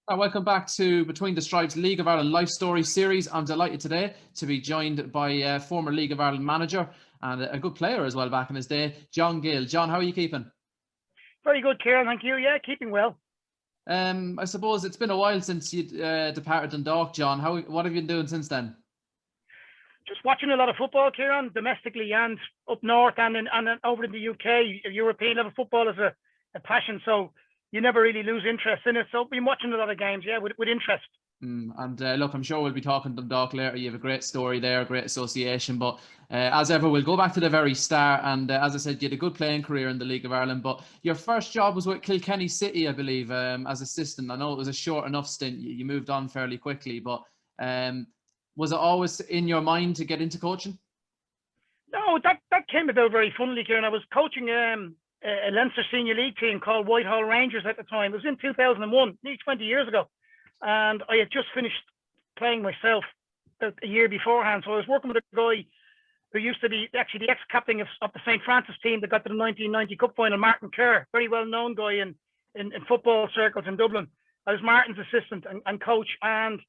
Welcome back to Between the Stripes League of Ireland Life Story series. I'm delighted today to be joined by former League of Ireland manager and a good player as well back in his day, John Gill. John, how are you keeping? Very good, Kieran. Thank you. Yeah, keeping well. I suppose it's been a while since you departed Dundalk, John. What have you been doing since then? Just watching a lot of football, Kieran, domestically and up north and over in the UK. European level football is a passion, so you never really lose interest in it. So I've been watching a lot of games, yeah, with interest. Look, I'm sure we'll be talking Dundalk later. You have a great story there, great association. But as ever, we'll go back to the very start. And as I said, you had a good playing career in the League of Ireland. But your first job was with Kilkenny City, I believe, as assistant. I know it was a short enough stint. You moved on fairly quickly. But was it always in your mind to get into coaching? No, that came about very funnily, Kieran. I was coaching a Leinster Senior League team called Whitehall Rangers at the time. It was in 2001, nearly 20 years ago. And I had just finished playing myself about a year beforehand. So I was working with a guy who used to be actually the ex-captain of the St. Francis team that got to the 1990 Cup final, Martin Kerr, very well-known guy in football circles in Dublin. I was Martin's assistant and coach, and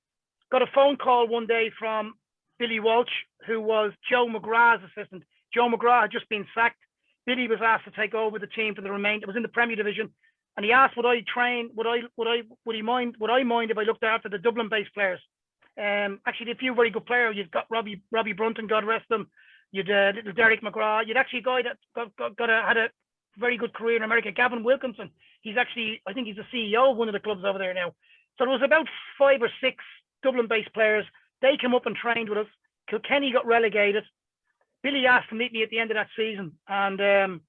got a phone call one day from Billy Walsh, who was Joe McGrath's assistant. Joe McGrath had just been sacked. Billy was asked to take over the team for the remainder. It was in the Premier Division. And he asked, would I mind if I looked after the Dublin-based players? Actually, a few very good players. You've got Robbie Brunton, God rest him. You'd little Derek McGrath. You'd actually a guy that had a very good career in America, Gavin Wilkinson. He's actually, I think he's the CEO of one of the clubs over there now. So there was about 5 or 6 Dublin-based players. They came up and trained with us. Kilkenny got relegated. Billy asked to meet me at the end of that season, and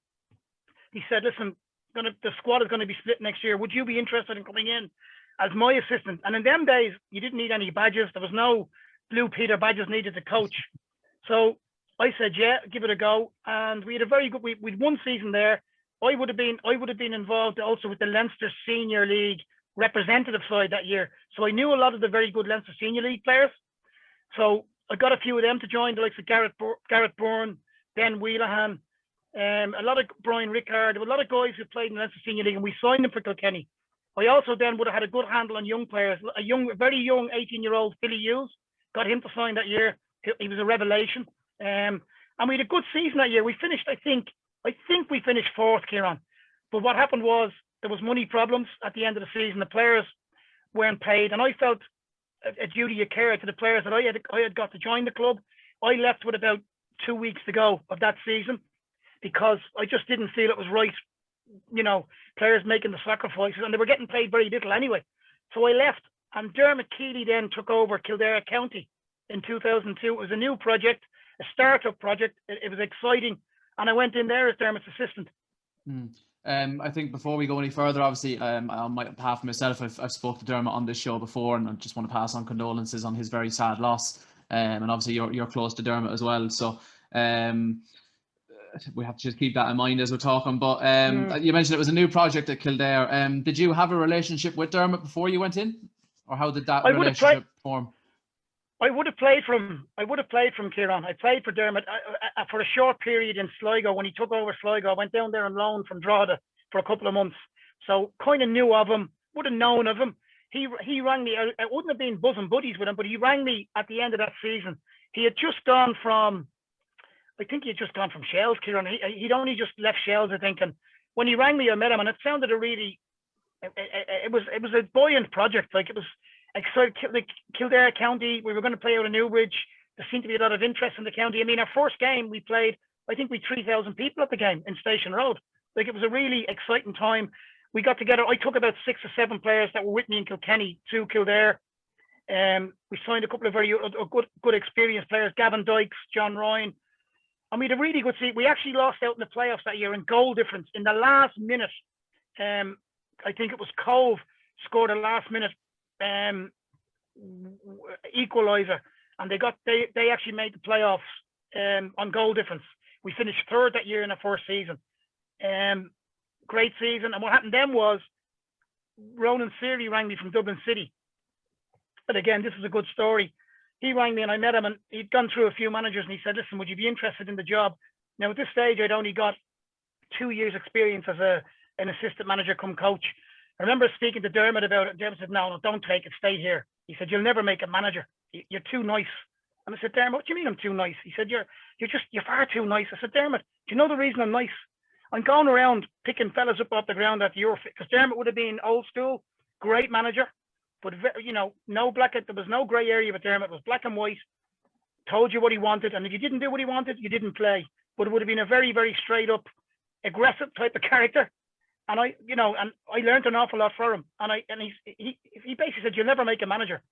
he said, "Listen, the squad is going to be split next year. Would you be interested in coming in as my assistant?" And in them days, you didn't need any badges. There was no Blue Peter badges needed to coach. So I said, yeah, give it a go. And we had a very good, we'd one season there. I would have been involved also with the Leinster Senior League representative side that year. So I knew a lot of the very good Leinster Senior League players. So I got a few of them to join, the likes of Garrett Byrne, Ben Wheelahan, a lot of Brian Rickard, a lot of guys who played in the Leinster Senior League, and we signed them for Kilkenny. I also then would have had a good handle on young players. Very young 18-year-old Billy Hughes, got him to sign that year. He was a revelation. And we had a good season that year. We finished, I think we finished 4th, Kieran. But what happened was there was money problems at the end of the season. The players weren't paid, and I felt a duty of care to the players that I had got to join the club. I left with about 2 weeks to go of that season, because I just didn't feel it was right, players making the sacrifices, and they were getting paid very little anyway. So I left, and Dermot Keely then took over Kildare County in 2002. It was a new project, a startup project. It was exciting, and I went in there as Dermot's assistant. I think before we go any further, obviously, on behalf of myself, I've spoken to Dermot on this show before, and I just want to pass on condolences on his very sad loss. And obviously, you're close to Dermot as well, so we have to just keep that in mind as we're talking. But you mentioned it was a new project at Kildare. Did you have a relationship with Dermot before you went in, or how did that relationship form? I would have played from Kieran. I played for Dermot for a short period in Sligo. When he took over Sligo, I went down there on loan from Drogheda for a couple of months. So kind of knew of him, would have known of him. He rang me. I wouldn't have been bosom buddies with him, but he rang me at the end of that season. He had just gone from, Shells, Kieran. He'd only just left Shells, I think. And when he rang me, I met him, and it sounded it was a buoyant project. Like, it was exciting. Like Kildare County, we were going to play out in Newbridge. There seemed to be a lot of interest in the county. I mean, our first game we played, I think we 3,000 people at the game in Station Road. Like, it was a really exciting time. We got together. I took about 6 or 7 players that were with me in Kilkenny to Kildare. We signed a couple of very good experienced players, Gavin Dykes, John Ryan. And we had a really good season. We actually lost out in the playoffs that year in goal difference in the last minute. I think it was Cove scored a last minute equaliser, and they actually made the playoffs on goal difference. We finished 3rd that year in our first season. Great season. And what happened then was Ronan Seary rang me from Dublin City. But again, this is a good story. He rang me and I met him, and he'd gone through a few managers, and he said, "Listen, would you be interested in the job?" Now, at this stage, I'd only got 2 years experience as an assistant manager come coach. I remember speaking to Dermot about it. Dermot said, no, don't take it. Stay here. He said, you'll never make a manager. You're too nice. And I said, Dermot, what do you mean I'm too nice? He said, you're far too nice. I said, Dermot, do you know the reason I'm nice? I'm going around picking fellas up off the ground at the Eurofit, because Dermot would have been old school, great manager, but no black. There was no grey area with Dermot. It was black and white. Told you what he wanted, and if you didn't do what he wanted, you didn't play. But it would have been a very, very straight up, aggressive type of character. And I learned an awful lot from him. And he basically said, you'll never make a manager.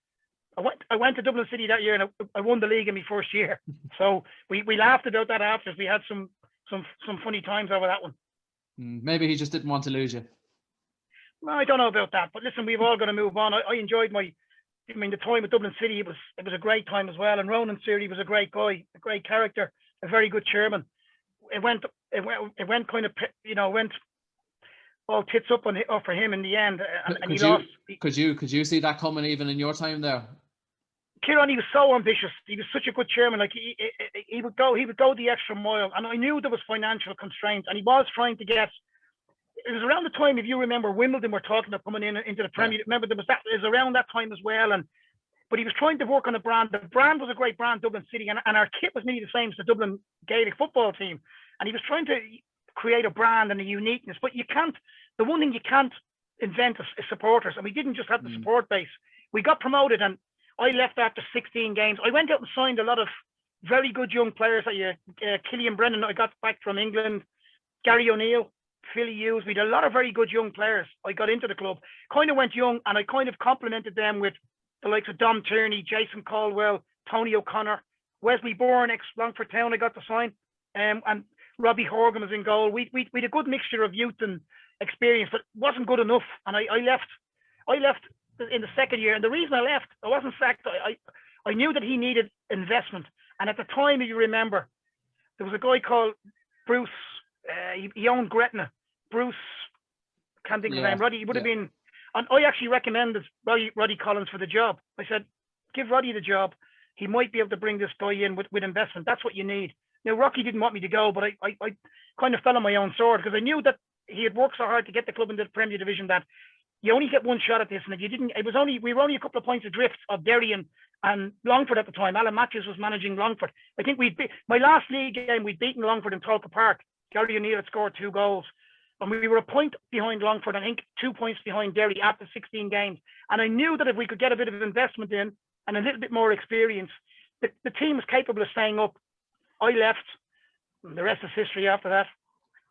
I went to Dublin City that year, and I won the league in my first year. So we laughed about that after. We had some funny times over that one. Maybe he just didn't want to lose you. Well, I don't know about that, but listen, we've all got to move on. I enjoyed the time with Dublin City. It was a great time as well. And Ronan Searle was a great guy, a great character, a very good chairman. It went kind of, went all tits up for him in the end, and he lost. Could you see that coming even in your time there? Kieran, he was so ambitious. He was such a good chairman. Like he would go the extra mile. And I knew there was financial constraints, and he was trying to get. It was around the time, if you remember, Wimbledon were talking about coming into the Premier. Remember, it was around that time as well. But he was trying to work on the brand. The brand was a great brand, Dublin City, and our kit was nearly the same as the Dublin Gaelic football team. And he was trying to create a brand and a uniqueness. But the one thing you can't invent is supporters. And we didn't just have the support base. We got promoted, and I left after 16 games. I went out and signed a lot of very good young players. Killian Brennan, I got back from England, Gary O'Neill, Philly Hughes. We had a lot of very good young players. I got into the club, kind of went young, and I kind of complemented them with the likes of Dom Tierney, Jason Caldwell, Tony O'Connor, Wesley Bourne, ex-Longford Town, I got to sign, and Robbie Horgan was in goal. We had a good mixture of youth and experience, but it wasn't good enough. And I left in the second year. And the reason I left, I wasn't sacked. I knew that he needed investment. And at the time, if you remember, there was a guy called Bruce. He owned Gretna. Bruce, can't think of his name. Roddy, he would have been. And I actually recommended Roddy Collins for the job. I said, give Roddy the job. He might be able to bring this guy in with investment. That's what you need. Now, Rocky didn't want me to go, but I kind of fell on my own sword, because I knew that he had worked so hard to get the club into the Premier Division that you only get one shot at this. And if you didn't, we were only a couple of points adrift of Derry and Longford at the time. Alan Matthews was managing Longford. I think my last league game, we'd beaten Longford in Tolka Park. Gary O'Neill had scored 2 goals. And we were a point behind Longford, I think 2 points behind Derry after 16 games. And I knew that if we could get a bit of investment in and a little bit more experience, the team was capable of staying up. I left. And the rest is history after that.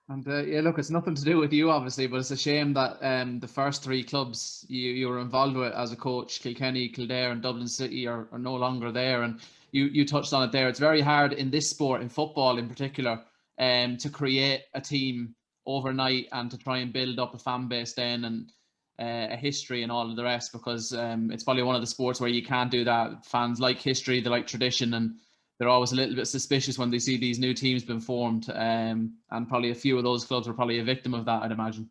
And look, it's nothing to do with you, obviously, but it's a shame that the first 3 clubs you were involved with as a coach, Kilkenny, Kildare and Dublin City, are no longer there. And you touched on it there. It's very hard in this sport, in football in particular, to create a team overnight and to try and build up a fan base then and a history and all of the rest, because it's probably one of the sports where you can't do that. Fans like history, they like tradition, and they're always a little bit suspicious when they see these new teams being formed, and probably a few of those clubs were probably a victim of that, I'd imagine.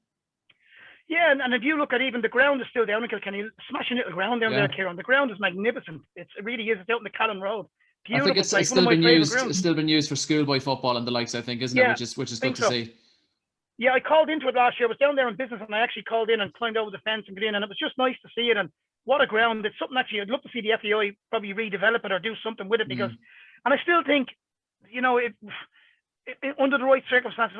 Yeah, and if you look at even the ground is still down in Kilkenny, smashing little ground down there, Kieran. The ground is magnificent. It really is. It's out in the Callan Road. Beautiful. I think it's still been used. It's still been used for schoolboy football and the likes, I think, isn't it? Which is good to see. Yeah, I called into it last year. I was down there in business, and I actually called in and climbed over the fence and got in, and it was just nice to see it. And what a ground! It's something actually I'd love to see the FAI probably redevelop it or do something with it, because. And I still think, under the right circumstances,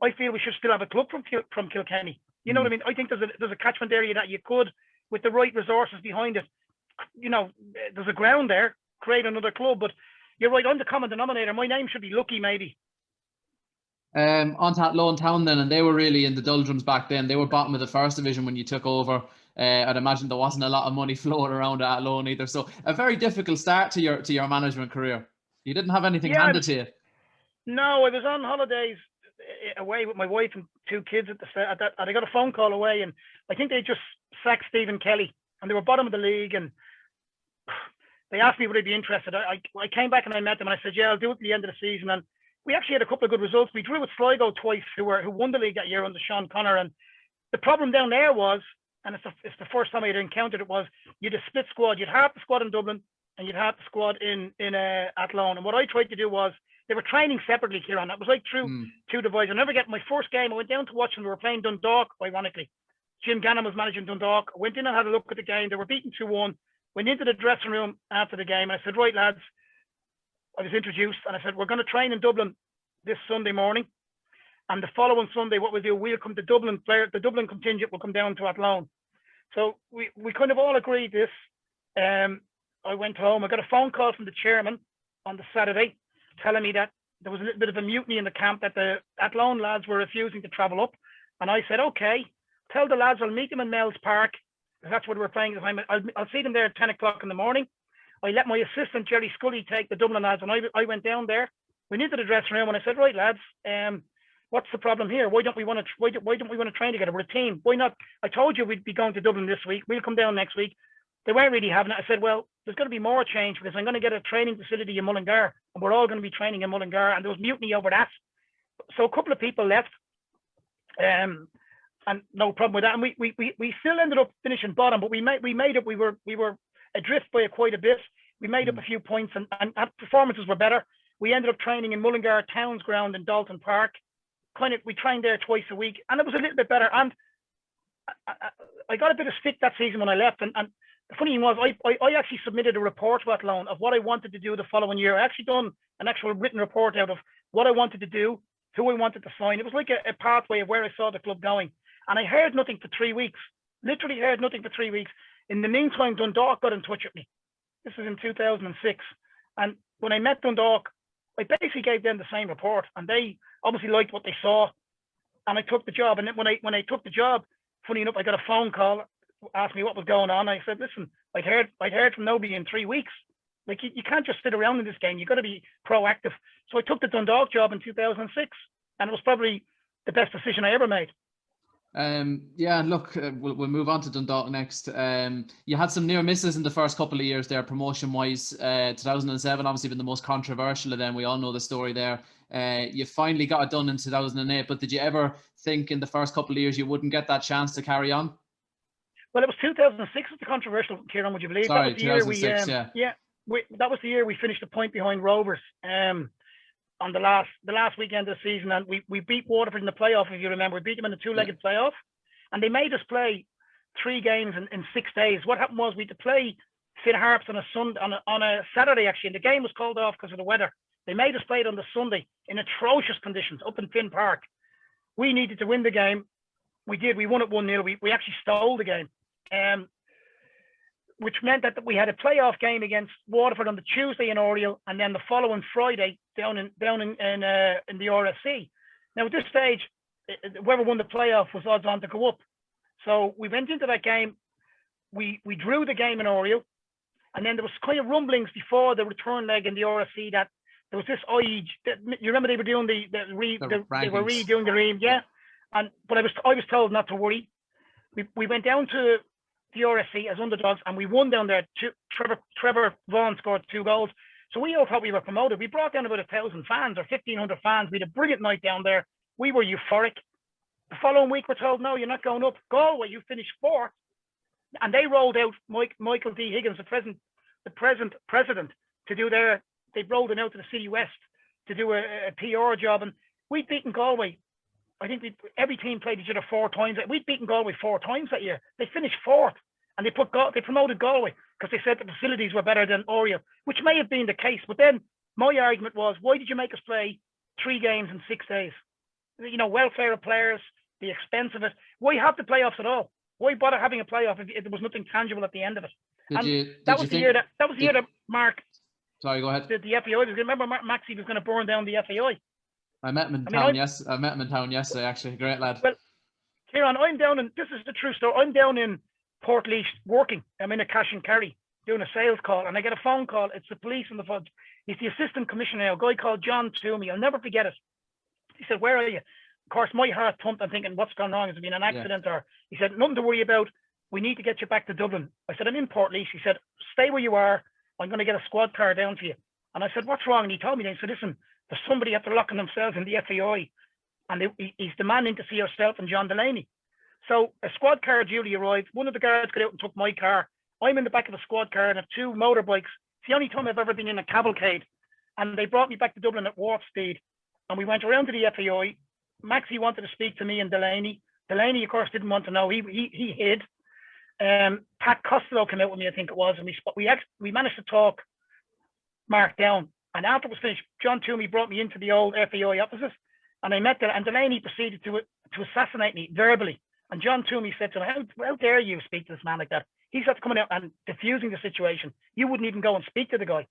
I feel we should still have a club from Kilkenny. You know what I mean? I think there's a catchment area that you could, with the right resources behind it, there's a ground there, create another club. But you're right, I'm the common denominator. My name should be Lucky, maybe. On to Longford Town then, and they were really in the doldrums back then. They were bottom of the first division when you took over. I'd imagine there wasn't a lot of money flowing around at loan either. So a very difficult start to your management career. You didn't have anything handed to you. No, I was on holidays away with my wife and 2 kids at the start. And I got a phone call away, and I think they just sacked Stephen Kelly, and they were bottom of the league, and they asked me would I be interested. I came back and I met them, and I said, yeah, I'll do it at the end of the season. And we actually had a couple of good results. We drew with Sligo twice, who won the league that year under Sean Connor. And the problem down there was, and it's the first time I had encountered it, was you'd a split squad. You'd half the squad in Dublin, and you'd have the squad in Athlone. And what I tried to do was, they were training separately, Kieran. That was like through 2 divides. I'll never get my first game. I went down to watch them. They were playing Dundalk, ironically. Jim Gannon was managing Dundalk. I went in and had a look at the game. They were beaten 2-1. Went into the dressing room after the game, and I said, right, lads, I was introduced, and I said, we're going to train in Dublin this Sunday morning. And the following Sunday, what we'll do, we'll come to Dublin. The Dublin contingent will come down to Athlone. So we kind of all agreed this. I went home. I got a phone call from the chairman on the Saturday telling me that there was a little bit of a mutiny in the camp, that the Athlone lads were refusing to travel up. And I said, okay, tell the lads I'll meet them in Mells Park, because that's where we were playing at the time. I'll see them there at 10 o'clock in the morning. I let my assistant, Jerry Scully, take the Dublin lads, and I went down there. Went into the dressing room, and I said, right, lads, what's the problem here? Why don't we want to train together? We're a team. Why not? I told you we'd be going to Dublin this week. We'll come down next week. They weren't really having it. I said, well, there's going to be more change, because I'm going to get a training facility in Mullingar, and we're all going to be training in Mullingar. And there was mutiny over that. So a couple of people left, and no problem with that. And we still ended up finishing bottom, but we made it. We were adrift by quite a bit. We made up a few points, and our performances were better. We ended up training in Mullingar Town's ground in Dalton Park. We trained there twice a week, and it was a little bit better. And I got a bit of stick that season when I left. And the funny thing was, I actually submitted a report to Athlone of what I wanted to do the following year. I actually done an actual written report out of what I wanted to do, who I wanted to sign. It was like a pathway of where I saw the club going. And I heard nothing for 3 weeks. Literally heard nothing for 3 weeks. In the meantime, Dundalk got in touch with me. This was in 2006. And when I met Dundalk, I basically gave them the same report, and they obviously liked what they saw, and I took the job. And then when I took the job, funny enough, I got a phone call, asked me what was going on. I said, listen, I'd heard from nobody in 3 weeks. Like, you can't just sit around in this game. You've got to be proactive. So I took the Dundalk job in 2006, and it was probably the best decision I ever made. Yeah, look, we'll move on to Dundalk next. You had some near misses in the first couple of years there, promotion wise. 2007 obviously been the most controversial of them. We all know the story there. You finally got it done in 2008, but did you ever think in the first couple of years you wouldn't get that chance to carry on? Well, it was 2006 was the controversial, Kieran, would you believe? Sorry, that was the 2006, year that was the year we finished a point behind Rovers on the last weekend of the season, and we beat Waterford in the playoff, if you remember. We beat them in the two-legged playoff, and they made us play 3 games in 6 days. What happened was we had to play Finn Harps on a Saturday, actually, and the game was called off because of the weather. They made us play it on the Sunday in atrocious conditions up in Finn Park. We needed to win the game. We did. We won it 1-0. We actually stole the game, which meant that we had a playoff game against Waterford on the Tuesday in Oriel, and then the following Friday down in the RSC. Now at this stage, whoever won the playoff was odds on to go up. So we went into that game. We drew the game in Oriel, and then there was kind of rumblings before the return leg in the RSC that there was this you remember they were doing they were redoing the ream, yeah. But I was told not to worry. We went down to the RSC as underdogs, and we won down there. Trevor Vaughan scored 2 goals. So we all thought we were promoted. We brought down about 1,000 fans or 1,500 fans. We had a brilliant night down there. We were euphoric. The following week, we're told, no, you're not going up. Galway, you finished 4th. And they rolled out Michael D. Higgins, the present president, to do they rolled him out to the City West to do a PR job. And we'd beaten Galway. I think every team played each other 4 times. We'd beaten Galway 4 times that year. They finished 4th, and they promoted Galway because they said the facilities were better than Oriel, which may have been the case. But then my argument was, why did you make us play 3 games in 6 days? You know, welfare of players, the expense of it. Why have the playoffs at all? Why bother having a playoff if there was nothing tangible at the end of it? That was the year that Mark. Sorry, go ahead. The FAI. Remember, Maxi was going to burn down the FAI. I met him in town. I met him in town yesterday. Actually, great lad. Well, Kieran, this is the true story. I'm down in Portlaoise working. I'm in a cash and carry doing a sales call, and I get a phone call. It's the police on the phone. He's the assistant commissioner now, a guy called John Toomey. I'll never forget it. He said, "Where are you?" Of course, my heart pumped. I'm thinking, what's gone wrong? Has there been an accident? Or he said, nothing to worry about. We need to get you back to Dublin. I said, I'm in Portlaoise. He said, stay where you are. I'm going to get a squad car down for you. And I said, what's wrong? And he told me then, he said, listen, there's somebody after locking themselves in the FAI, and he's demanding to see yourself and John Delaney. So a squad car duly arrived. One of the guards got out and took my car. I'm in the back of a squad car and have 2 motorbikes. It's the only time I've ever been in a cavalcade. And they brought me back to Dublin at warp speed. And we went around to the FAI. Maxi wanted to speak to me and Delaney. Delaney, of course, didn't want to know. He hid. Pat Costello came out with me, I think it was, and we managed to talk Mark down. And after it was finished, John Toomey brought me into the old FAI offices, and I met Delaney, and Delaney proceeded to assassinate me verbally. And John Toomey said to him, how dare you speak to this man like that? He's not coming out and diffusing the situation. You wouldn't even go and speak to the guy.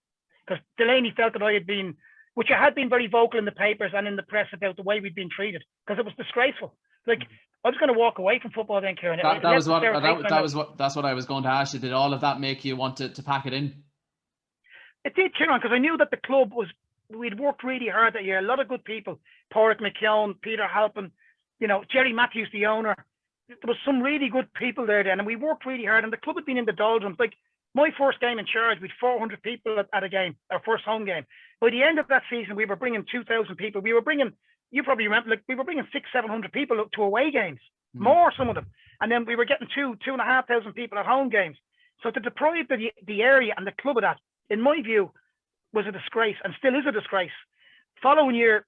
Because Delaney felt that I had been, which I had been very vocal in the papers and in the press about the way we'd been treated, because it was disgraceful. Like, I was going to walk away from football then, Kieran. That's what I was going to ask you. Did all of that make you want to pack it in? It did, Kieran, because I knew that the club we'd worked really hard that year. A lot of good people, Porrick McKeown, Peter Halpin, Jerry Matthews, the owner. There was some really good people there then, and we worked really hard, and the club had been in the doldrums. Like, my first game in charge, we had 400 people at a game, our first home game. By the end of that season, we were bringing 2,000 people. We were bringing, you probably remember, like, we were bringing 600-700 people to away games, more, some of them. And then we were getting 2,500 people at home games. So to deprive the area and the club of that, in my view, was a disgrace, and still is a disgrace. Following year,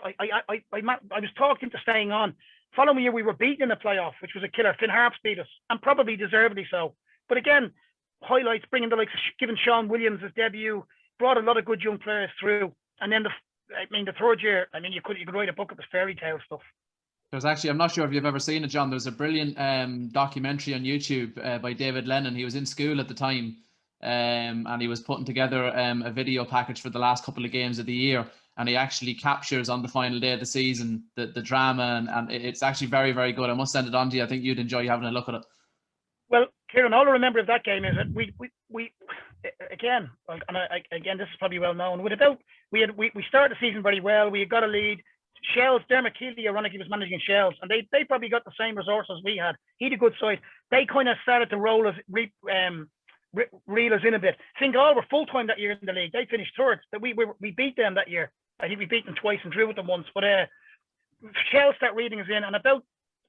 I was talked into staying on. Following year, we were beaten in the playoff, which was a killer. Finn Harps beat us, and probably deservedly so. But again, highlights, bringing the likes of giving Sean Williams his debut, brought a lot of good young players through. And then the third year, you could write a book of the fairy tale stuff. There's actually, I'm not sure if you've ever seen it, John. There's a brilliant documentary on YouTube by David Lennon. He was in school at the time, and he was putting together a video package for the last couple of games of the year. And he actually captures on the final day of the season the drama, and it's actually very, very good. I must send it on to you. I think you'd enjoy having a look at it. Well, Kieran, all I remember of that game is that we again, this is probably well known. We started the season very well. We got a lead. Shells, Dermot Keely, ironically, was managing Shells, and they probably got the same resources we had. He had a good side. They kind of started to roll us, reel us in a bit. Fingal were full time that year in the league. They finished third. We beat them that year. I think we beat them twice and drew with them once. But Shells started reading us in, and there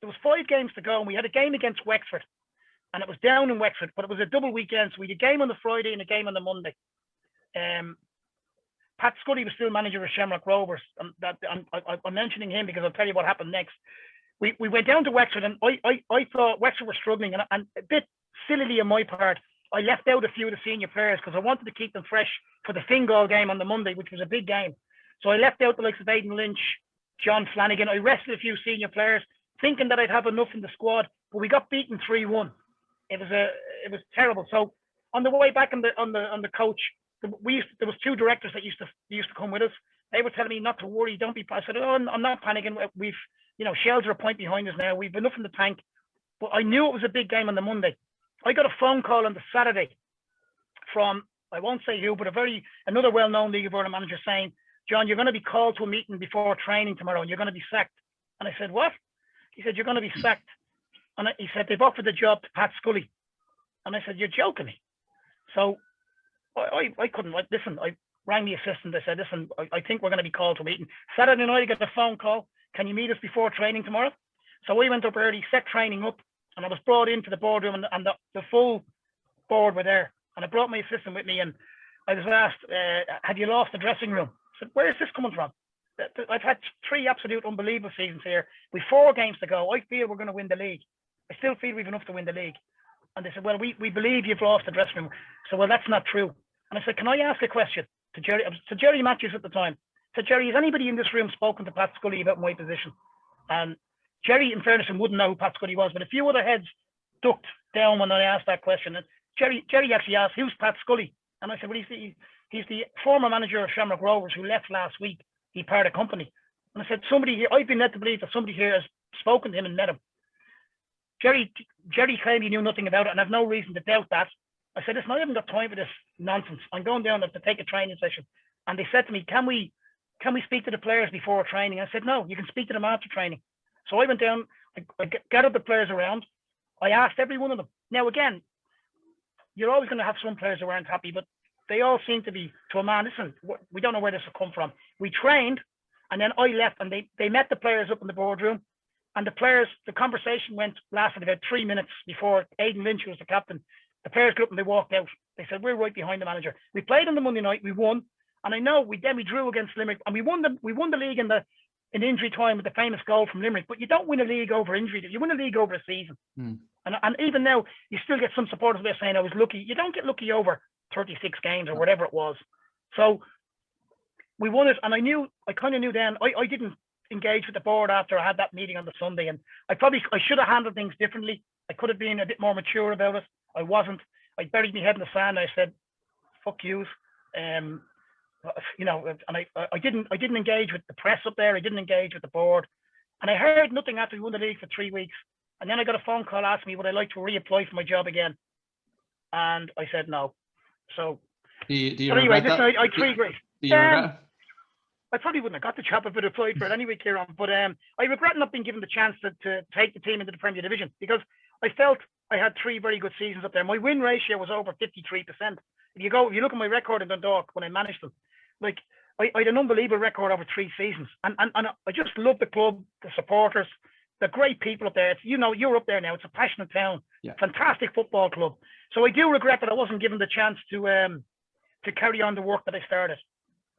was 5 games to go, and we had a game against Wexford. And it was down in Wexford, but it was a double weekend. So we had a game on the Friday and a game on the Monday. Pat Scully was still manager of Shamrock Rovers. I'm mentioning him because I'll tell you what happened next. We went down to Wexford, and I thought Wexford were struggling. And a bit sillily on my part, I left out a few of the senior players because I wanted to keep them fresh for the Fingal game on the Monday, which was a big game. So I left out the likes of Aidan Lynch, John Flanagan. I rested a few senior players, thinking that I'd have enough in the squad, but we got beaten 3-1. It was terrible. So on the way back on the coach, there was 2 directors that used to come with us. They were telling me not to worry, don't be. I said, I'm not panicking. We've, Shells are a point behind us now. We've enough in the tank. But I knew it was a big game on the Monday. I got a phone call on the Saturday from, I won't say who, but another well-known League of Ireland manager saying, John, you're going to be called to a meeting before training tomorrow, and you're going to be sacked. And I said, what? He said, you're going to be sacked. And he said, they've offered the job to Pat Scully. And I said, you're joking me. So I couldn't, listen, I rang the assistant. I said, listen, I think we're going to be called to a meeting. Saturday night, I got a phone call. Can you meet us before training tomorrow? So we went up early, set training up, and I was brought into the boardroom, and the full board were there. And I brought my assistant with me, and I was asked, have you lost the dressing room? I said, where is this coming from? I've had 3 absolute unbelievable seasons here. With 4 games to go, I feel we're going to win the league. I still feel we've enough to win the league. And they said, well, we believe you've lost the dressing room. So, well, that's not true. And I said, can I ask a question to Jerry? To Jerry Matthews at the time. I said, Jerry, has anybody in this room spoken to Pat Scully about my position? And Jerry, in fairness, wouldn't know who Pat Scully was, but a few other heads ducked down when I asked that question. And Jerry actually asked, who's Pat Scully? And I said, well, he's the former manager of Shamrock Rovers who left last week. He parted company. And I said, somebody here, I've been led to believe that somebody here has spoken to him and met him. Jerry claimed he knew nothing about it, and I've no reason to doubt that. I said, listen, I haven't got time for this nonsense. I'm going down to take a training session. And they said to me, can we speak to the players before training? I said, no, you can speak to them after training. So I went down, I gathered the players around. I asked every one of them. Now, again, you're always going to have some players who aren't happy, but they all seem to be, to a man, listen, we don't know where this will come from. We trained, and then I left, and they met the players up in the boardroom. And the conversation lasted about 3 minutes before Aidan Lynch, who was the captain. The players got up and they walked out. They said, we're right behind the manager. We played on the Monday night, we won. And I know we drew against Limerick, and we won the league in the in injury time with the famous goal from Limerick, but you don't win a league over injury. You win a league over a season. And even now, you still get some supporters there saying I was lucky. You don't get lucky over 36 games or whatever it was. So we won it, and I kind of knew then. I didn't engage with the board after I had that meeting on the Sunday, and I should have handled things differently. I could have been a bit more mature about it. I wasn't. I buried my head in the sand. And I said, "Fuck yous," you know. And I didn't engage with the press up there. I didn't engage with the board, and I heard nothing after we won the league for 3 weeks. And then I got a phone call asking me would I like to reapply for my job again, and I said no. So, do you anyway, regret listen, that? I 3 weeks. Do you regret it? I probably wouldn't have got the job if I'd applied for it anyway, Kieran. But I regret not being given the chance to take the team into the Premier Division, because I felt I had 3 very good seasons up there. My win ratio was over 53%. If you look at my record in Dundalk when I managed them, like I had an unbelievable record over 3 seasons, and I just love the club, the supporters, the great people up there. You're up there now. It's a passionate town, fantastic football club. So I do regret that I wasn't given the chance to carry on the work that I started.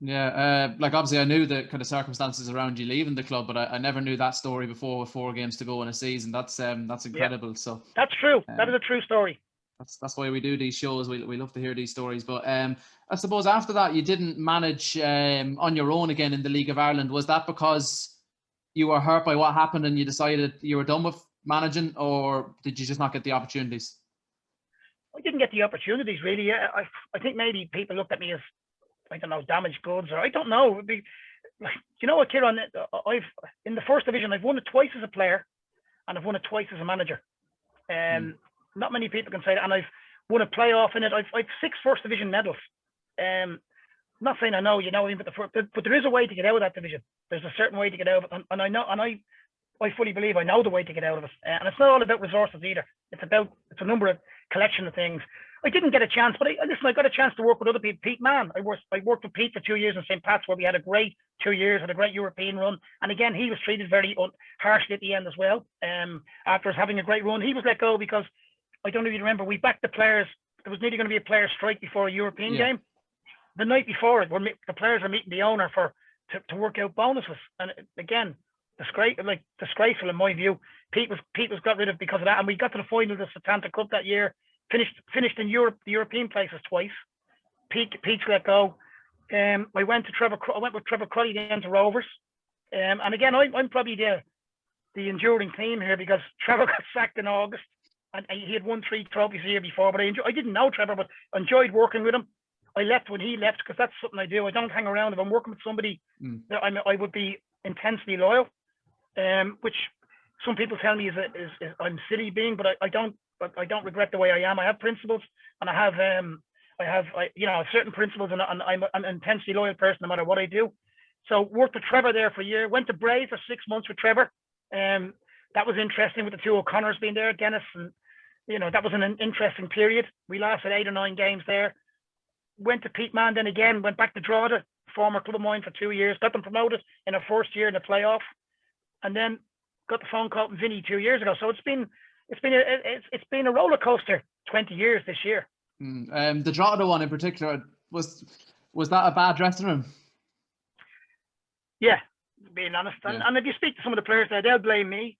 Yeah, like obviously I knew the kind of circumstances around you leaving the club, but I never knew that story before with 4 games to go in a season. That's incredible. So that's true. That is a true story. That's why we do these shows. We love to hear these stories. But I suppose after that you didn't manage on your own again in the League of Ireland. Was that because you were hurt by what happened and you decided you were done with managing, or did you just not get the opportunities? I didn't get the opportunities really. I think maybe people looked at me as, I don't know, damaged goods, or I don't know. You know what, Kieran? I've in the first division, I've won it twice as a player, and I've won it twice as a manager. Not many people can say that, and I've won a playoff in it. I've 6 first division medals. Not saying I know, but there is a way to get out of that division. There's a certain way to get out of it, and I know, and I fully believe I know the way to get out of it. And it's not all about resources either. It's a number of collection of things. I didn't get a chance, but I got a chance to work with other people. Pete Mann, I worked with Pete for 2 years in St. Pat's, where we had a great 2 years, had a great European run. And again, he was treated very harshly at the end as well. After us having a great run, he was let go because, I don't know if you remember, we backed the players. There was nearly going to be a player strike before a European game. The night before it, the players were meeting the owner to work out bonuses. And again, disgraceful in my view. Pete was got rid of because of that, and we got to the final of the Setanta Cup that year. Finished in Europe, the European places twice. Pete's let go. I went with Trevor Crowley then to Rovers. And again, I'm probably the enduring theme here, because Trevor got sacked in August, and he had won 3 trophies the year before. But I didn't know Trevor, but I enjoyed working with him. I left when he left, because that's something I do. I don't hang around. If I'm working with somebody, that I would be intensely loyal. Which some people tell me is I'm silly being, but I don't regret the way I am. I have principles, and I have certain principles, and I'm an intensely loyal person no matter what I do. So worked with Trevor there for a year. Went to Bray for 6 months with Trevor. That was interesting with the 2 O'Connors being there, Dennis, and that was an interesting period. We lasted 8 or 9 games there. Went to Pete Mann, then again went back to Drogheda, former club of mine, for 2 years. Got them promoted in our first year in the playoff, and then got the phone call from Vinny 2 years ago. So it's been a roller coaster 20 years this year. The Drogheda one in particular, was that a bad dressing room? Yeah, being honest. Yeah. And if you speak to some of the players there, they'll blame me.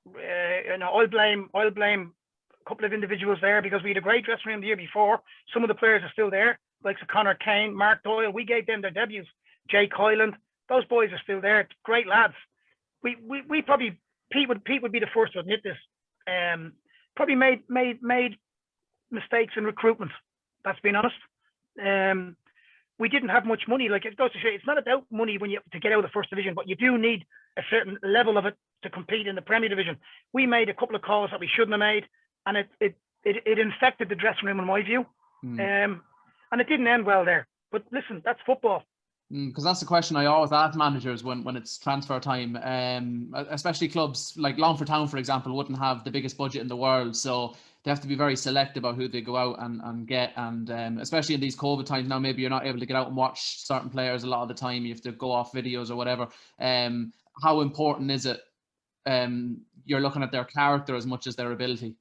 I'll blame a couple of individuals there, because we had a great dressing room the year before. Some of the players are still there, like Connor Kane, Mark Doyle. We gave them their debuts. Jake Hyland, those boys are still there. Great lads. We probably, Pete would be the first to admit this. Probably made mistakes in recruitment. That's being honest. We didn't have much money. Like, it goes to show, it's not about money to get out of the first division, but you do need a certain level of it to compete in the Premier Division. We made a couple of calls that we shouldn't have made, and it infected the dressing room in my view. And it didn't end well there. But listen, that's football. Because that's the question I always ask managers when it's transfer time. Especially clubs like Longford Town, for example, wouldn't have the biggest budget in the world, so they have to be very selective about who they go out and get. And especially in these COVID times now, maybe you're not able to get out and watch certain players a lot of the time. You have to go off videos or whatever. How important is it? You're looking at their character as much as their ability.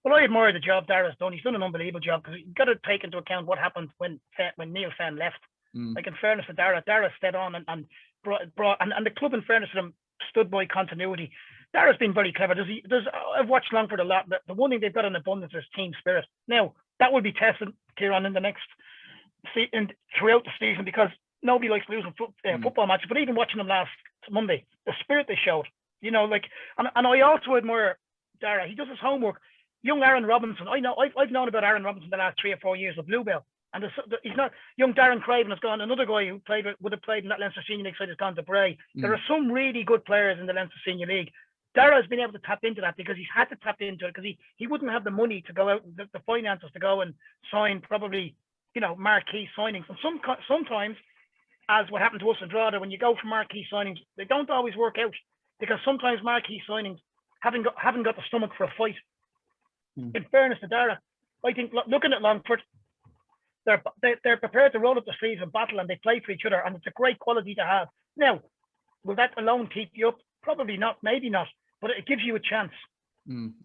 Well, I admire the job Dara's done. He's done an unbelievable job, because you've got to take into account what happened when Neil Fenn left. Like, in fairness to Dara stayed on, and brought and the club, in fairness to them, stood by continuity. Dara's been very clever. I've watched Longford a lot. The one thing they've got in abundance is team spirit. Now, that will be tested, Kieran, in the next season, throughout the season, because nobody likes losing football matches. But even watching them last Monday, the spirit they showed, and I also admire Dara. He does his homework. Young Aaron Robinson, I've known about Aaron Robinson the last 3 or 4 years with Bluebell. And he's not young. Darren Craven has gone. Another guy who would have played in that Leinster Senior League side has gone to Bray. There are some really good players in the Leinster Senior League. Dara has been able to tap into that because he's had to tap into it because he wouldn't have the money to go out, the finances to go and sign probably, marquee signings. And sometimes, as what happened to us in Drogheda, when you go for marquee signings, they don't always work out because sometimes marquee signings haven't got the stomach for a fight. In fairness to Dara, I think looking at Longford, they're prepared to roll up the sleeves and battle, and they play for each other, and it's a great quality to have. Now, will that alone keep you up? Probably not, maybe not, but it gives you a chance.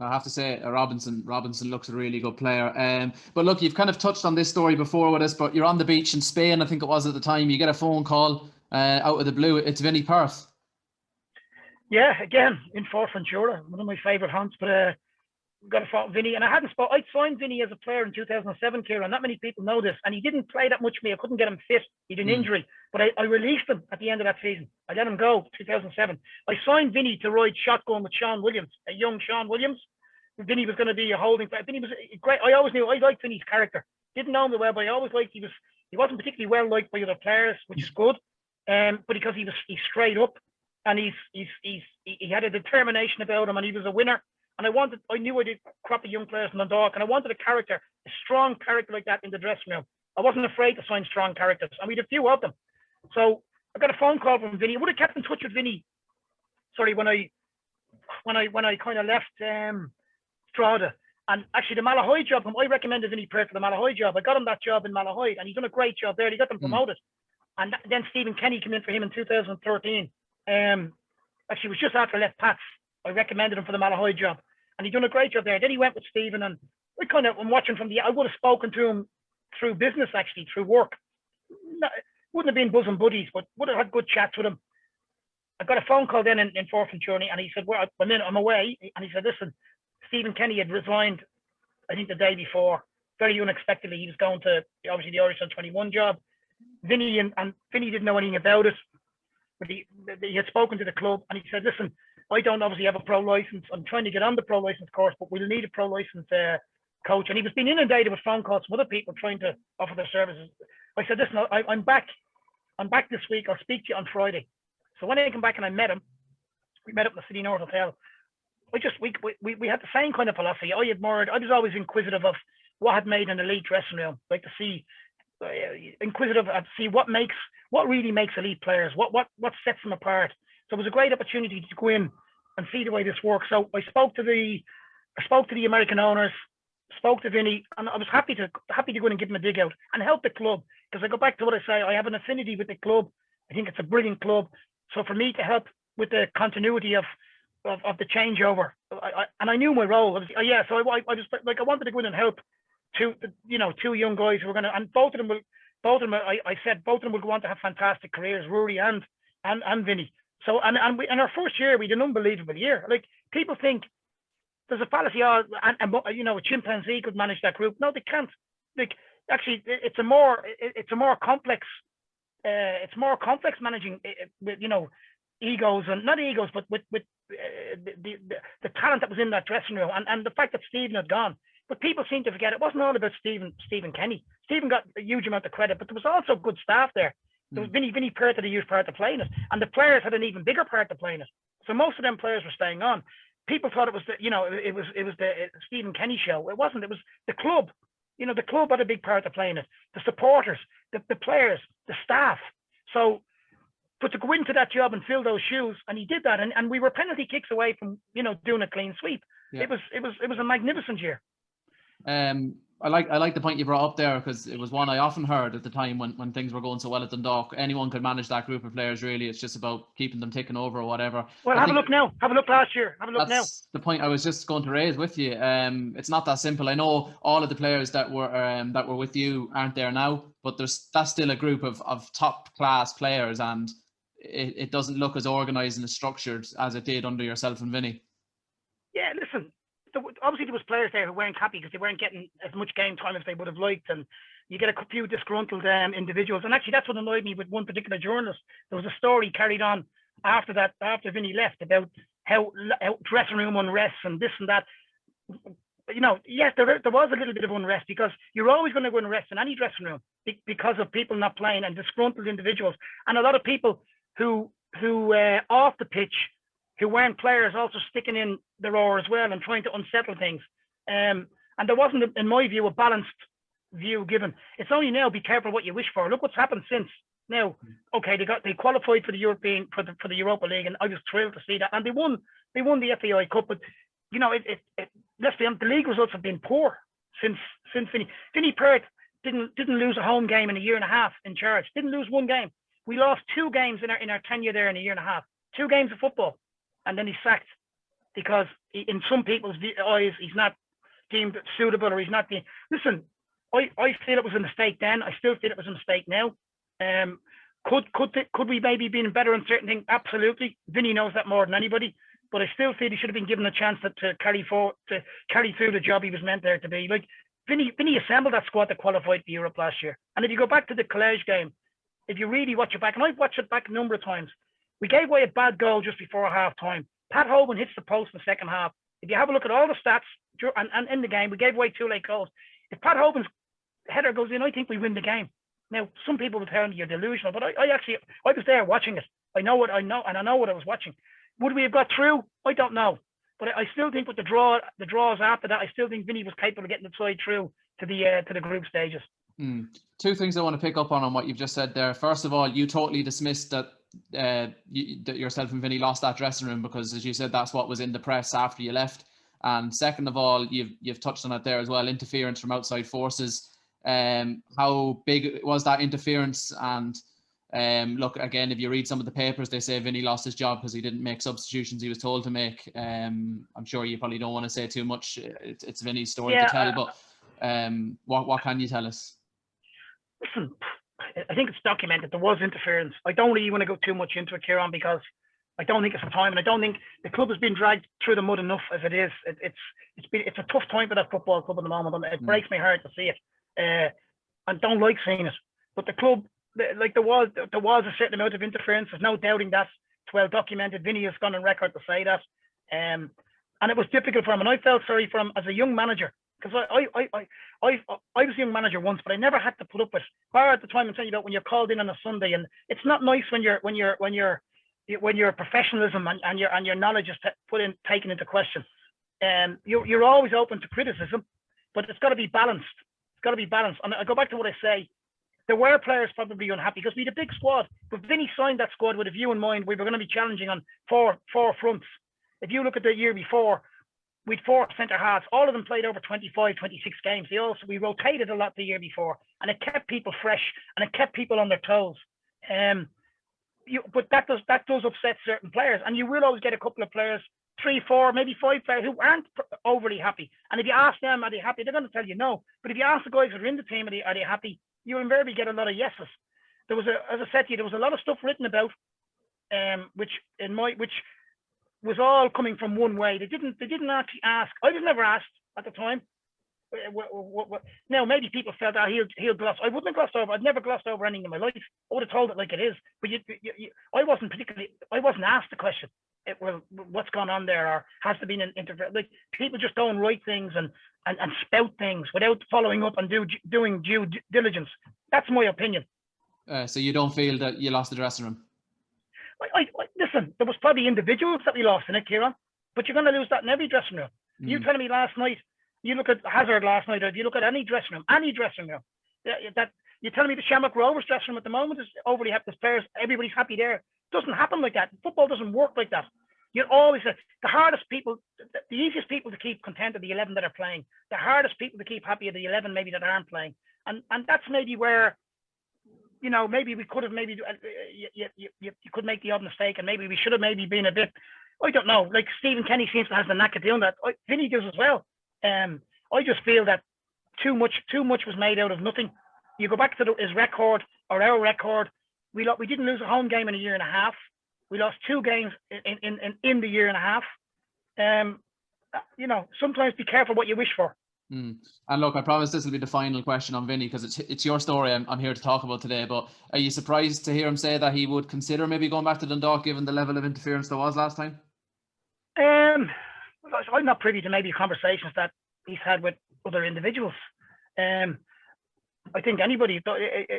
I have to say, Robinson looks a really good player. But look, you've kind of touched on this story before with us, but you're on the beach in Spain, I think it was at the time. You get a phone call out of the blue. It's Vinny Perth. Yeah, again, in Fuerteventura, one of my favourite haunts, but got a phone Vinny, and I'd signed Vinny as a player in 2007, Kieran. Not many people know this, and he didn't play that much for me. I couldn't get him fit. He had an injury, but I released him at the end of that season. I let him go 2007. I signed Vinny to ride shotgun with Sean Williams, a young Sean Williams. Vinny was going to be a holding player. Vinny was great. I always knew I liked Vinny's character. Didn't know him well, but I always liked he wasn't particularly well liked by other players, which is good. But because he's straight up, and he had a determination about him, and he was a winner. And I knew I did crop of young players in Dundalk, and I wanted a strong character like that in the dressing room. I wasn't afraid to sign strong characters, and we had a few of them. So I got a phone call from Vinny. I would have kept in touch with Vinny. Sorry, when I kind of left Drogheda, and actually the Malahide job. I recommended Vinny Perth for the Malahide job. I got him that job in Malahide, and he's done a great job there. He got them promoted, and then Stephen Kenny came in for him in 2013. Actually, it was just after I left Pats. I recommended him for the Malahide job, and he done a great job there. Then he went with Stephen, and I'm watching I would have spoken to him through business, actually, through work. Wouldn't have been bosom buddies, but would have had good chats with him. I got a phone call then in Fuerteventura, and he said, "Well, I'm away." And he said, "Listen, Stephen Kenny had resigned, I think the day before, very unexpectedly. He was going to obviously the Irish '21 job. Vinny and Vinny didn't know anything about it, but he had spoken to the club, and he said, "Listen, I don't obviously have a pro license. I'm trying to get on the pro license course, but we'll need a pro license coach." And he was being inundated with phone calls from other people trying to offer their services. I said, "Listen, I'm back. I'm back this week. I'll speak to you on Friday." So when I came back and I met him, we met up in the City North Hotel. We had the same kind of philosophy. I was always inquisitive of what had made an elite dressing room. Like to see, inquisitive of see what really makes elite players. What sets them apart. So it was a great opportunity to go in and see the way this works. So I spoke to the American owners, spoke to Vinny, and I was happy to go in and give him a dig out and help the club, because I go back to what I say, I have an affinity with the club. I think it's a brilliant club. So for me to help with the continuity of the changeover, I knew my role. So I was like, I wanted to go in and help two young guys who were going to, and both of them I said both of them will go on to have fantastic careers, Rory and Vinny. So and our first year we did an unbelievable year. Like, people think there's a fallacy, a chimpanzee could manage that group. No, they can't. Like, actually, it's a more complex managing with egos, and not egos, but with the talent that was in that dressing room, and the fact that Stephen had gone. But people seem to forget it wasn't all about Stephen Kenny. Stephen got a huge amount of credit, but there was also good staff there. There was Vinny Perth had a huge part to play in it, and the players had an even bigger part to play in it. So most of them players were staying on. People thought it was the Stephen Kenny show. It wasn't. It was the club. The club had a big part to play in it. The supporters, the players, the staff. So, but to go into that job and fill those shoes, and he did that, and we were penalty kicks away from doing a clean sweep. Yeah. It was a magnificent year. I like the point you brought up there, because it was one I often heard at the time when things were going so well at Dundalk. Anyone could manage that group of players, really. It's just about keeping them ticking over or whatever. Well, have a look now. Have a look last year. Have a look now. That's the point I was just going to raise with you. It's not that simple. I know all of the players that were with you aren't there now, but that's still a group of top class players, and it doesn't look as organised and as structured as it did under yourself and Vinny. Yeah, listen, obviously there was players there who weren't happy because they weren't getting as much game time as they would have liked, and you get a few disgruntled individuals. And actually, that's what annoyed me with one particular journalist. There was a story carried on after Vinny left, about how dressing room unrest and this and that. Yes, there was a little bit of unrest, because you're always going to go unrest in any dressing room because of people not playing and disgruntled individuals, and a lot of people who off the pitch, who weren't players, also sticking in the roar as well and trying to unsettle things. And there wasn't, in my view, a balanced view given. It's only now, be careful what you wish for. Look what's happened since. Now, okay, they qualified for the Europa League, and I was thrilled to see that. And they won the FAI Cup, but let's be honest, the league results have been poor since Vinny Perth didn't lose a home game in a year and a half in charge. Didn't lose one game. We lost 2 games in our tenure there in a year and a half. 2 games of football, and then he's sacked because in some people's eyes he's not deemed suitable, or he's not deemed. Listen, I feel it was a mistake then. I still feel it was a mistake now. Could we maybe been better on certain things? Absolutely. Vinny knows that more than anybody. But I still feel he should have been given a chance to carry through the job he was meant there to be. Like Vinny assembled that squad that qualified for Europe last year. And if you go back to the College game, if you really watch it back, and I've watched it back a number of times, we gave away a bad goal just before half time. Pat Hoban hits the post in the second half. If you have a look at all the stats and in the game, we gave away 2 late goals. If Pat Hoban's header goes in, I think we win the game. Now, some people will tell me you're delusional, but I was there watching it. I know what I was watching. Would we have got through? I don't know. But I still think with the draws after that, I still think Vinny was capable of getting the side through to the group stages. 2 things I want to pick up on what you've just said there. First of all, you totally dismissed that yourself and Vinny lost that dressing room, because, as you said, that's what was in the press after you left. And second of all, you've touched on it there as well, interference from outside forces. How big was that interference? And look, again, if you read some of the papers, they say Vinny lost his job because he didn't make substitutions he was told to make. I'm sure you probably don't want to say too much. It's Vinny's story to tell, but what can you tell us? Listen, I think it's documented there was interference. I don't really want to go too much into it, Kieran, because I don't think it's the time, and I don't think the club has been dragged through the mud enough as it is. It's a tough time for that football club at the moment. It breaks my heart to see it. I don't like seeing it, but the club, like there was a certain amount of interference. There's no doubting that. It's well documented. Vinny has gone on record to say that, and it was difficult for him. And I felt sorry for him as a young manager, because I was a young manager once, but I never had to put up with. Bar at the time, I'm telling you about when you're called in on a Sunday, and it's not nice when your professionalism and your knowledge is taken into question. You're always open to criticism, but it's got to be balanced. Got to be balanced. And I go back to what I say. There were players probably unhappy because we had a big squad. But Vinny signed that squad with a view in mind. We were going to be challenging on four fronts. If you look at the year before, we'd 4 centre halves. All of them played over 25, 26 games. We rotated a lot the year before, and it kept people fresh and it kept people on their toes. But that does upset certain players, and you will always get a couple of players, 3, 4, maybe 5 players who aren't overly happy. And if you ask them, are they happy? They're going to tell you no. But if you ask the guys that are in the team, are they happy? You invariably get a lot of yeses. As I said to you, there was a lot of stuff written about, which was all coming from one way. They didn't actually ask. I was never asked at the time. Now maybe people felt that he'll gloss. I wouldn't have glossed over. I've never glossed over anything in my life. I would have told it like it is. But I wasn't asked the question. What's gone on there, or has there been an interference? Like, people just don't write things and spout things without following up and doing due diligence. That's my opinion. So you don't feel that you lost the dressing room? Listen, there was probably individuals that we lost in it, Kieran, but you're going to lose that in every dressing room. You telling me last night, you look at Hazard last night, or if you look at any dressing room, that you're telling me the Shamrock Rovers dressing room at the moment is overly happy. The players, everybody's happy there. It doesn't happen like that. Football doesn't work like that. You're always the hardest people, the easiest people to keep content are the 11 that are playing. The hardest people to keep happy are the 11 maybe that aren't playing. And that's maybe where, maybe we could have you could make the odd mistake, and maybe we should have maybe been a bit, I don't know, like Stephen Kenny seems to have the knack of doing that. Vinny does as well. I just feel that too much was made out of nothing. You go back to his record or our record, We didn't lose a home game in a year and a half. We lost 2 games in the year and a half. Sometimes be careful what you wish for. And look, I promise this will be the final question on Vinny, because it's your story I'm here to talk about today. But are you surprised to hear him say that he would consider maybe going back to Dundalk given the level of interference there was last time? I'm not privy to maybe conversations that he's had with other individuals. I think anybody,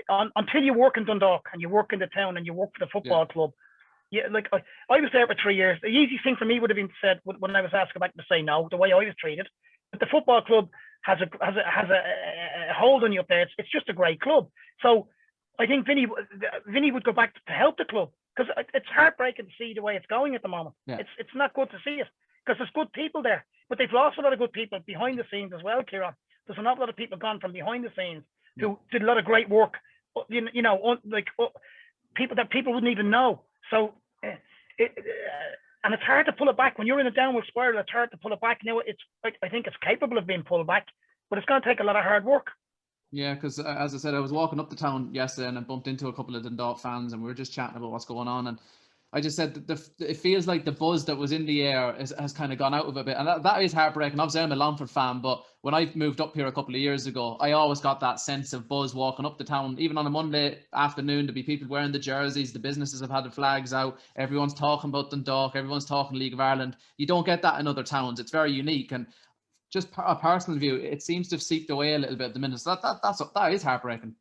until you work in Dundalk and you work in the town and you work for the football club, like I was there for 3 years. The easiest thing for me would have been said when I was asked back to say no, the way I was treated. But the football club has a hold on you up there. It's just a great club. So I think Vinny would go back to help the club, because it's heartbreaking to see the way it's going at the moment. Yeah. It's not good to see it, because there's good people there, but they've lost a lot of good people behind the scenes as well, Kieran. There's an awful lot of people gone from behind the scenes who did a lot of great work, people that people wouldn't even know. So and it's hard to pull it back when you're in a downward spiral. It's hard to pull it back. Now I think it's capable of being pulled back, but it's going to take a lot of hard work. Yeah, because as I said, I was walking up the town yesterday and I bumped into a couple of Dundalk fans, and we were just chatting about what's going on. And I just said that it feels like the buzz that was in the air has kind of gone out of a bit. And that is heartbreaking. Obviously, I'm a Longford fan, but when I moved up here a couple of years ago, I always got that sense of buzz walking up the town. Even on a Monday afternoon, there'd be people wearing the jerseys, the businesses have had the flags out, everyone's talking about Dundalk, everyone's talking League of Ireland. You don't get that in other towns. It's very unique. And just a personal view, it seems to have seeped away a little bit at the minute. So that is heartbreaking.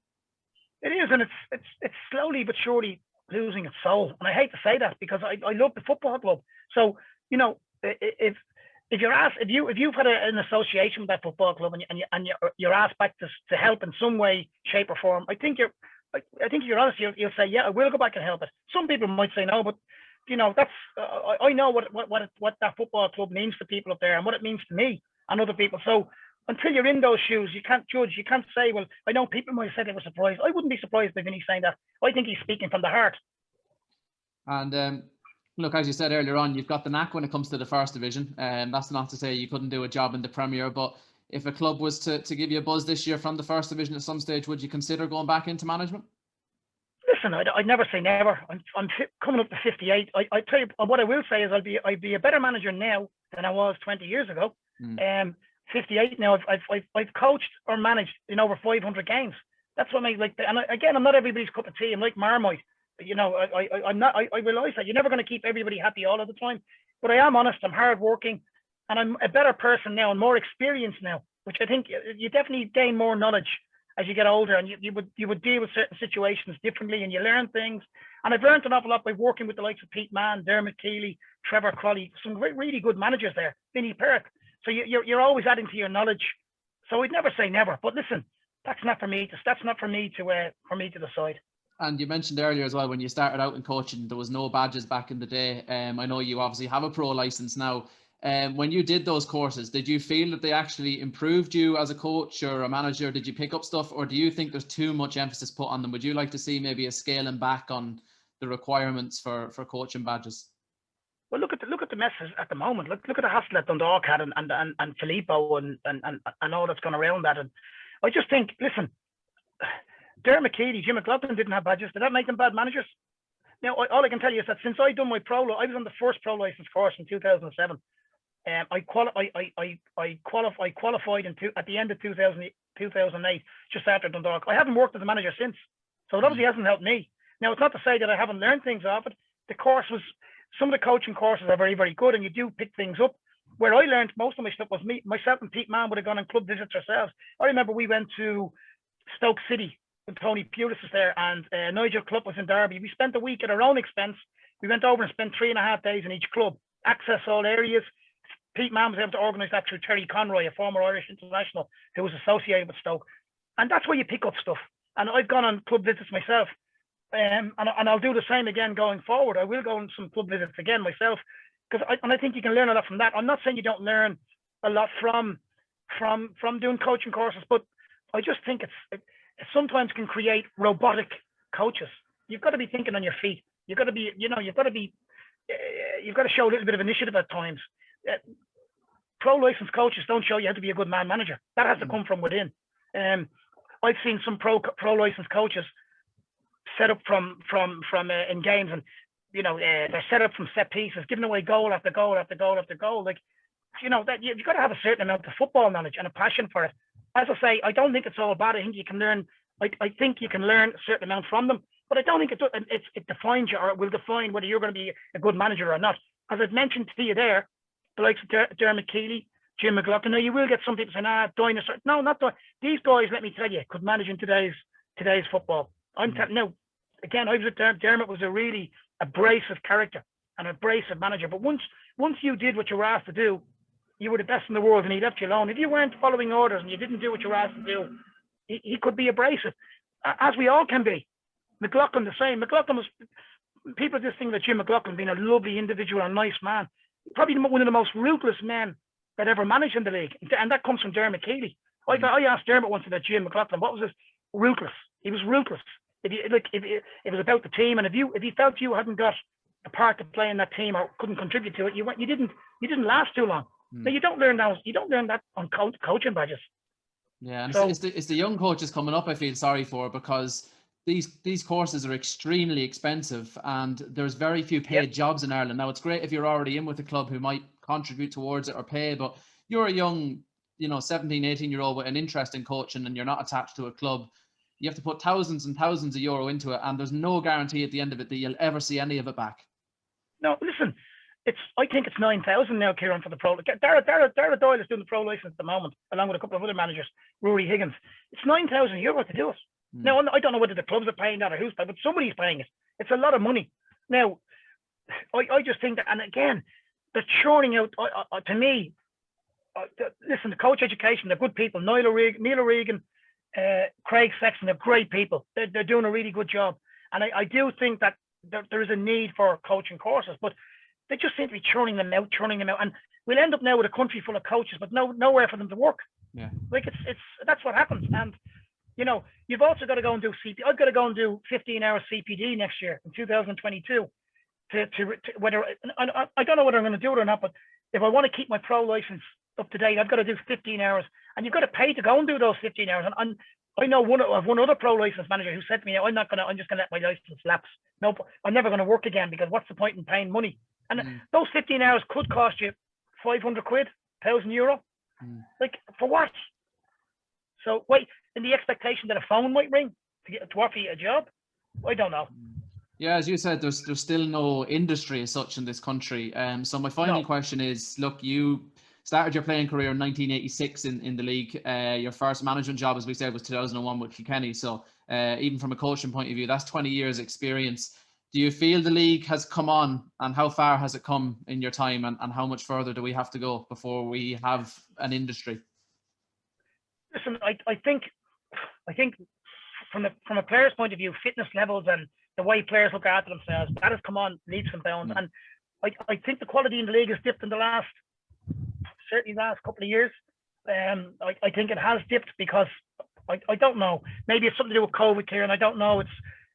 It is, and it's slowly but surely losing its soul. And I hate to say that, because I love the football club. So if you're asked, if you've had an association with that football club and you're asked back to help in some way, shape or form, I think you're honest. You'll say, yeah, I will go back and help it. Some people might say no, but that's I know what that football club means to people up there and what it means to me and other people. So until you're in those shoes, you can't judge. You can't say, well, I know people might have said they were surprised. I wouldn't be surprised by Vinny saying that. I think he's speaking from the heart. And look, as you said earlier on, you've got the knack when it comes to the first division. And that's not to say you couldn't do a job in the Premier, but if a club was to give you a buzz this year from the first division at some stage, would you consider going back into management? Listen, I'd never say never. I'm coming up to 58. I tell you what I will say is I'd be a better manager now than I was 20 years ago. 58 now. I've coached or managed in over 500 games. That's what I like. And again, I'm not everybody's cup of tea. I'm like Marmite. I'm not. I realize that you're never going to keep everybody happy all of the time. But I am honest. I'm hardworking, and I'm a better person now and more experienced now. Which I think you definitely gain more knowledge as you get older, and you would deal with certain situations differently, and you learn things. And I've learned an awful lot by working with the likes of Pete Mann, Dermot Keely, Trevor Crowley, some really good managers there. Vinny Perth. So you're always adding to your knowledge. So I'd never say never. But listen, that's not for me to decide. And you mentioned earlier as well, when you started out in coaching, there was no badges back in the day. I know you obviously have a pro license now. When you did those courses, did you feel that they actually improved you as a coach or a manager? Did you pick up stuff, or do you think there's too much emphasis put on them? Would you like to see maybe a scaling back on the requirements for coaching badges? Well, look at the messes at the moment. Look at the hassle that Dundalk had and Filippo and all that's gone around that. And I just think, listen, Dermot Keely, Jim McLaughlin didn't have badges. Did that make them bad managers? Now, all I can tell you is that since I done my I was on the first pro license course in 2007. I qualified at the end of 2008, just after Dundalk. I haven't worked as a manager since, so it obviously hasn't helped me. Now, it's not to say that I haven't learned things off it. The course was, some of the coaching courses are very, very good, and you do pick things up. Where I learned most of my stuff was myself and Pete Mann would have gone on club visits ourselves. I remember we went to Stoke City when Tony Pulis was there, and Nigel Clubb was in Derby. We spent a week at our own expense. We went over and spent 3.5 days in each club, access all areas. Pete Mann was able to organise that through Terry Conroy, a former Irish international who was associated with Stoke. And that's where you pick up stuff. And I've gone on club visits myself. And I'll do the same again going forward. I will go on some club visits again myself, because I think you can learn a lot from that. I'm not saying you don't learn a lot from doing coaching courses, but I just think it sometimes can create robotic coaches. You've got to be thinking on your feet. You've got to be, you've got to show a little bit of initiative at times. Pro license coaches don't show you how to be a good man manager. That has to come from within. I've seen some pro license coaches set up from in games, and they're set up from set pieces, giving away goal after goal after goal after goal. Like, that you've got to have a certain amount of football knowledge and a passion for it. As I say, I don't think it's all bad. I think you can learn. I think you can learn a certain amount from them, but I don't think it defines you, or it will define whether you're going to be a good manager or not. As I've mentioned to you there, the likes of Dermot Keely, Jim McLaughlin. Now, you will get some people saying, dinosaur. No, not these guys, let me tell you, could manage in today's football. I'm telling you, again, I was with Dermot was a really abrasive character and abrasive manager. But once you did what you were asked to do, you were the best in the world, and he left you alone. If you weren't following orders and you didn't do what you were asked to do, he could be abrasive, as we all can be. McLaughlin the same. McLaughlin was, people just think that Jim McLaughlin being a lovely individual and nice man, probably one of the most ruthless men that ever managed in the league, and that comes from Dermot Keely. I asked Dermot once about Jim McLaughlin, what was his ruthless? He was ruthless. If it was about the team, and if he felt you hadn't got a part to play in that team or couldn't contribute to it, you didn't last too long. Now, you don't learn that on coaching badges. Yeah, and so, it's the young coaches coming up I feel sorry for, because these courses are extremely expensive, and there's very few paid jobs in Ireland. Now, it's great if you're already in with a club who might contribute towards it or pay, but you're a young 17, 18-year-old with an interest in coaching, and you're not attached to a club. You have to put thousands and thousands of euro into it, and there's no guarantee at the end of it that you'll ever see any of it back. No, listen, I think it's 9,000 now, Kieran, for the pro. Dara Doyle is doing the pro license at the moment, along with a couple of other managers, Rory Higgins. It's 9,000 euro to do it. Now, I don't know whether the clubs are paying that or who's paying, but somebody's paying it. It's a lot of money. Now, I just think that, and again, they're churning out, to me, listen, the coach education, they're good people. Neil O'Regan, Craig Sexton, they're great people. They're doing a really good job. And I do think that there is a need for coaching courses, but they just seem to be churning them out. And we'll end up now with a country full of coaches, but nowhere for them to work. Yeah. Like that's what happens. And, you've also got to go and do I've got to go and do 15 hours CPD next year in 2022 to whether, I don't know whether I'm going to do it or not, but if I want to keep my pro license up to date, I've got to do 15 hours, and you've got to pay to go and do those 15 hours. And I know one other pro license manager who said to me, I'm just going to let my license lapse. No, I'm never going to work again, because what's the point in paying money? And those 15 hours could cost you 500 quid, €1,000. Like, for what? So wait, in the expectation that a phone might ring to offer you a job? I don't know. Yeah, as you said, there's still no industry as such in this country. So my final question is, look, you started your playing career in 1986 in the league. Your first management job, as we said, was 2001 with Kilkenny. So even from a coaching point of view, that's 20 years experience. Do you feel the league has come on, and how far has it come in your time, and how much further do we have to go before we have an industry? Listen, I think from a player's point of view, fitness levels and the way players look after themselves, that has come on leaps and bounds. And I think the quality in the league has dipped in the last couple of years. I think it has dipped because I don't know. Maybe it's something to do with COVID, Kieran. I don't know.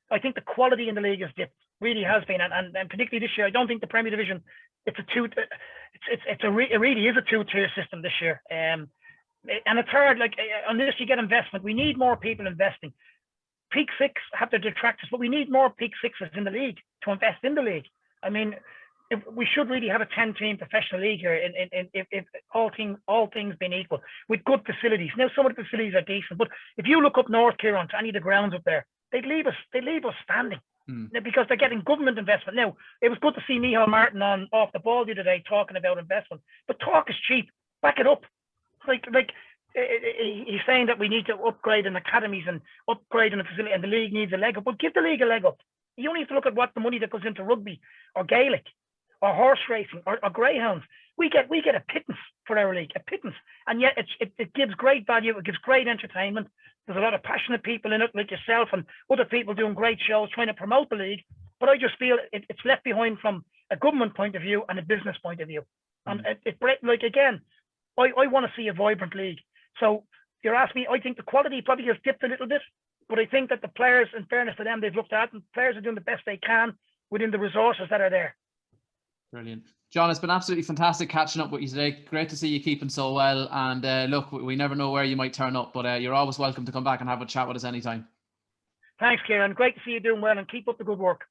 I think the quality in the league has dipped. Really has been, and particularly this year, I don't think the Premier Division. It really is a two-tier system this year. And it's hard. Like, unless you get investment, we need more people investing. Peak Six have their detractors, but we need more Peak Sixes in the league to invest in the league. I mean, we should really have a 10-team professional league here. If all things being equal, with good facilities. Now, some of the facilities are decent, but if you look up north, Kieran, to any of the grounds up there, they'd leave us standing. Because they're getting government investment. Now, it was good to see Micheál Martin on Off the Ball the other day talking about investment, but talk is cheap. Back it up. Like he's saying that we need to upgrade in academies and upgrade in the facility, and the league needs a leg up. But give the league a leg up. You only have to look at what the money that goes into rugby or Gaelic or horse racing or greyhounds. We get a pittance for our league, a pittance, and yet it gives great value. It gives great entertainment. There's a lot of passionate people in it, like yourself and other people doing great shows trying to promote the league. But I just feel it's left behind from a government point of view and a business point of view. And like, again, I want to see a vibrant league. So if you're asking me, I think the quality probably has dipped a little bit, but I think that the players, in fairness to them, they've looked at, and players are doing the best they can within the resources that are there. Brilliant. John, it's been absolutely fantastic catching up with you today. Great to see you keeping so well. And look, we never know where you might turn up, but you're always welcome to come back and have a chat with us anytime. Thanks, Kieran. Great to see you doing well, and keep up the good work.